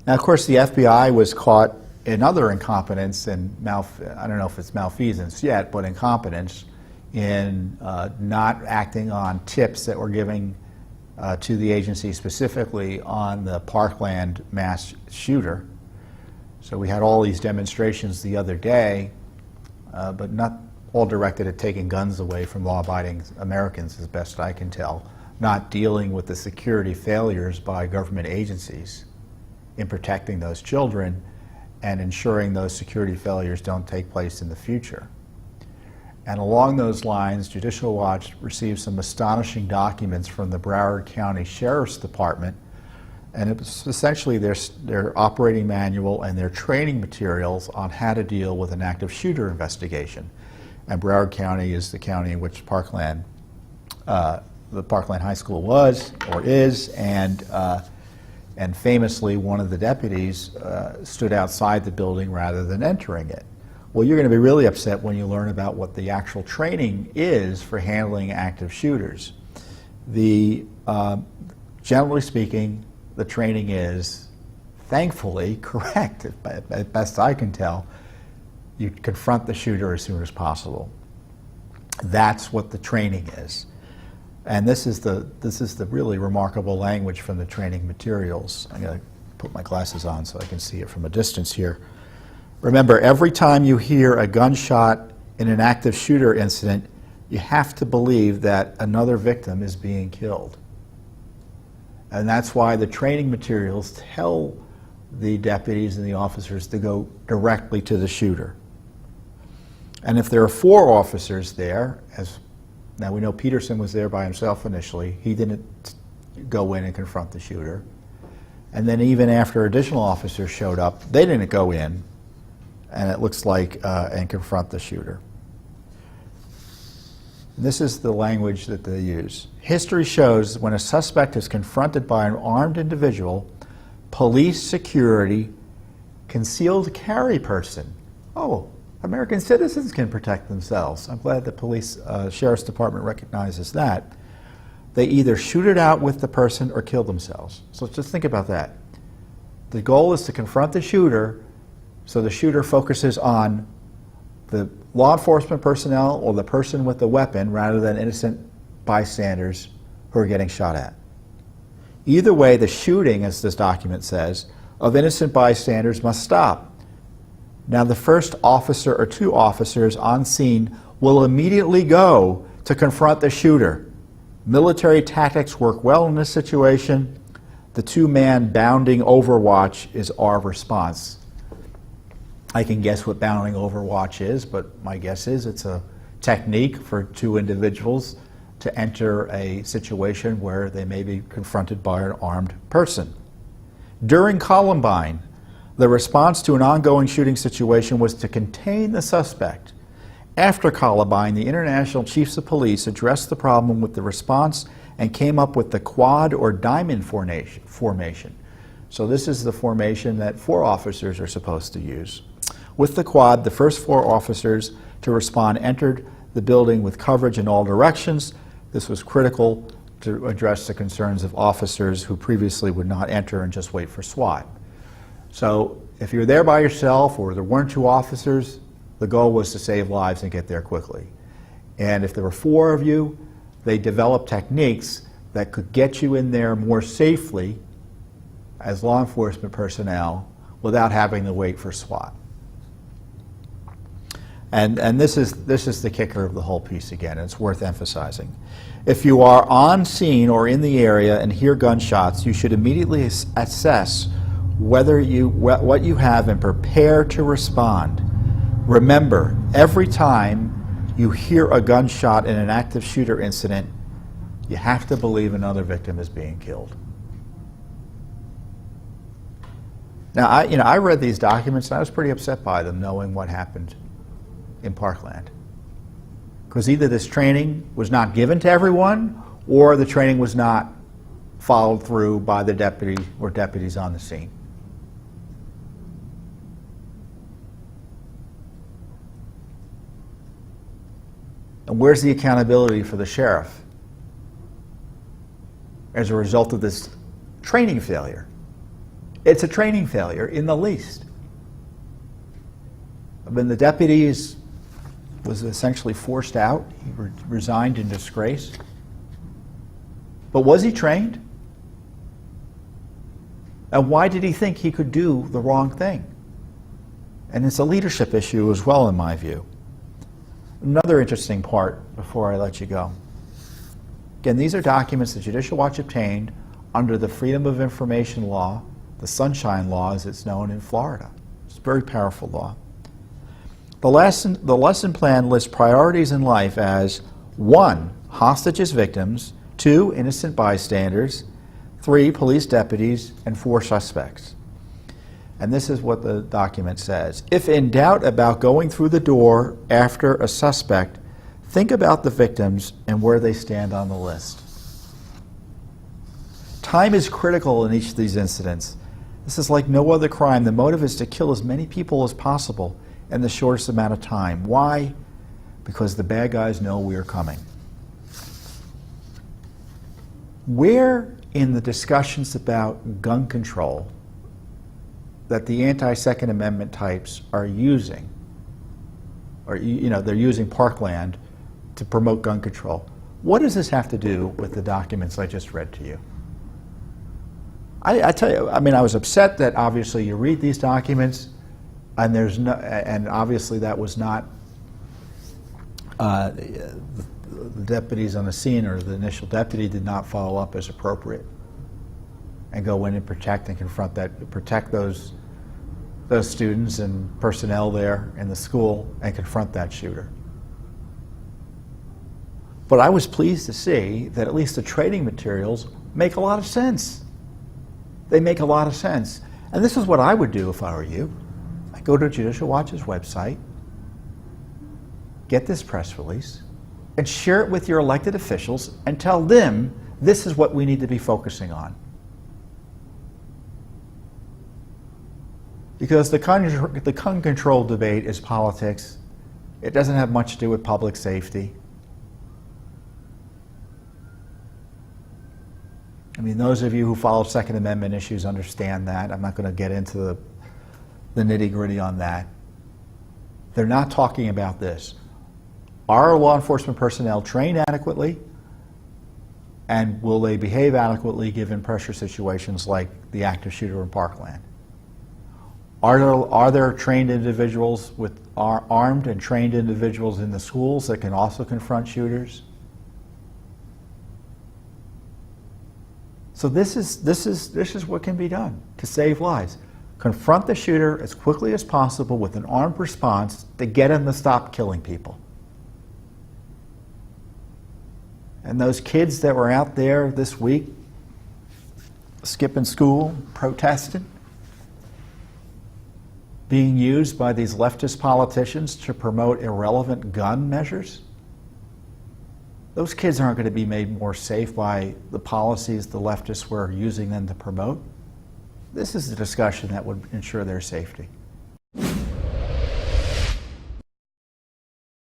Now, of course, the FBI was caught in other incompetence and I don't know if it's malfeasance yet, but incompetence in not acting on tips that were given to the agency specifically on the Parkland mass shooter. So we had all these demonstrations the other day, but not all directed at taking guns away from law-abiding Americans, as best I can tell, not dealing with the security failures by government agencies in protecting those children and ensuring those security failures don't take place in the future. And along those lines, Judicial Watch received some astonishing documents from the Broward County Sheriff's Department, and it was essentially their operating manual and their training materials on how to deal with an active shooter investigation. And Broward County is the county in which Parkland, the Parkland High School was or is, and famously one of the deputies stood outside the building rather than entering it. Well, you're going to be really upset when you learn about what the actual training is for handling active shooters. Generally speaking, the training is, thankfully, correct, at best I can tell. You confront the shooter as soon as possible. That's what the training is. And this is the really remarkable language from the training materials. I'm going to put my glasses on so I can see it from a distance here. Remember, every time you hear a gunshot in an active shooter incident, you have to believe that another victim is being killed. And that's why the training materials tell the deputies and the officers to go directly to the shooter. And if there are 4 officers there, now we know Peterson was there by himself initially, he didn't go in and confront the shooter. And then even after additional officers showed up, they didn't go in, and it looks like, and confront the shooter. This is the language that they use. History shows when a suspect is confronted by an armed individual, police security, concealed carry person. Oh, American citizens can protect themselves. I'm glad the Sheriff's Department recognizes that. They either shoot it out with the person or kill themselves. So just think about that. The goal is to confront the shooter, so the shooter focuses on the law enforcement personnel or the person with the weapon rather than innocent bystanders who are getting shot at. Either way, the shooting, as this document says, of innocent bystanders must stop. Now, the first officer or 2 officers on scene will immediately go to confront the shooter. Military tactics work well in this situation. The 2-man bounding overwatch is our response. I can guess what bounding overwatch is, but my guess is it's a technique for 2 individuals to enter a situation where they may be confronted by an armed person. During Columbine, the response to an ongoing shooting situation was to contain the suspect. After Columbine, the International Chiefs of Police addressed the problem with the response and came up with the quad or diamond formation. So this is the formation that 4 officers are supposed to use. With the quad, the first 4 officers to respond entered the building with coverage in all directions. This was critical to address the concerns of officers who previously would not enter and just wait for SWAT. So if you're there by yourself or there weren't 2 officers, the goal was to save lives and get there quickly. And if there were 4 of you, they developed techniques that could get you in there more safely as law enforcement personnel without having to wait for SWAT. And this is the kicker of the whole piece again, and it's worth emphasizing. If you are on scene or in the area and hear gunshots, you should immediately assess what you have and prepare to respond. Remember, every time you hear a gunshot in an active shooter incident, you have to believe another victim is being killed. Now, I read these documents and I was pretty upset by them, knowing what happened in Parkland. Because either this training was not given to everyone, or the training was not followed through by the deputy or deputies on the scene. And where's the accountability for the sheriff as a result of this training failure? It's a training failure in the least. I mean, the deputy was essentially forced out. He resigned in disgrace. But was he trained? And why did he think he could do the wrong thing? And it's a leadership issue as well, in my view. Another interesting part before I let you go. Again, these are documents that Judicial Watch obtained under the Freedom of Information Law, the Sunshine Law as it's known in Florida. It's a very powerful law. The lesson plan lists priorities in life as 1, hostages victims, 2, innocent bystanders, 3, police deputies, and 4, suspects. And this is what the document says. If in doubt about going through the door after a suspect, think about the victims and where they stand on the list. Time is critical in each of these incidents. This is like no other crime. The motive is to kill as many people as possible in the shortest amount of time. Why? Because the bad guys know we are coming. Where in the discussions about gun control that the anti-Second Amendment types are using, or they're using Parkland to promote gun control, what does this have to do with the documents I just read to you? I tell you, I mean, I was upset that obviously you read these documents and obviously that was not the deputies on the scene, or the initial deputy did not follow up as appropriate and go in and protect and protect those students and personnel there in the school and confront that shooter. But I was pleased to see that at least the training materials make a lot of sense. They make a lot of sense. And this is what I would do if I were you. I'd go to Judicial Watch's website, get this press release, and share it with your elected officials and tell them this is what we need to be focusing on. Because the gun control debate is politics. It doesn't have much to do with public safety. I mean, those of you who follow Second Amendment issues understand that. I'm not going to get into the nitty-gritty on that. They're not talking about this. Are law enforcement personnel trained adequately? And will they behave adequately given pressure situations like the active shooter in Parkland? Are there trained individuals armed and trained individuals in the schools that can also confront shooters? So this is what can be done to save lives. Confront the shooter as quickly as possible with an armed response to get him to stop killing people. And those kids that were out there this week skipping school, protesting, being used by these leftist politicians to promote irrelevant gun measures, those kids aren't going to be made more safe by the policies the leftists were using them to promote. This is the discussion that would ensure their safety.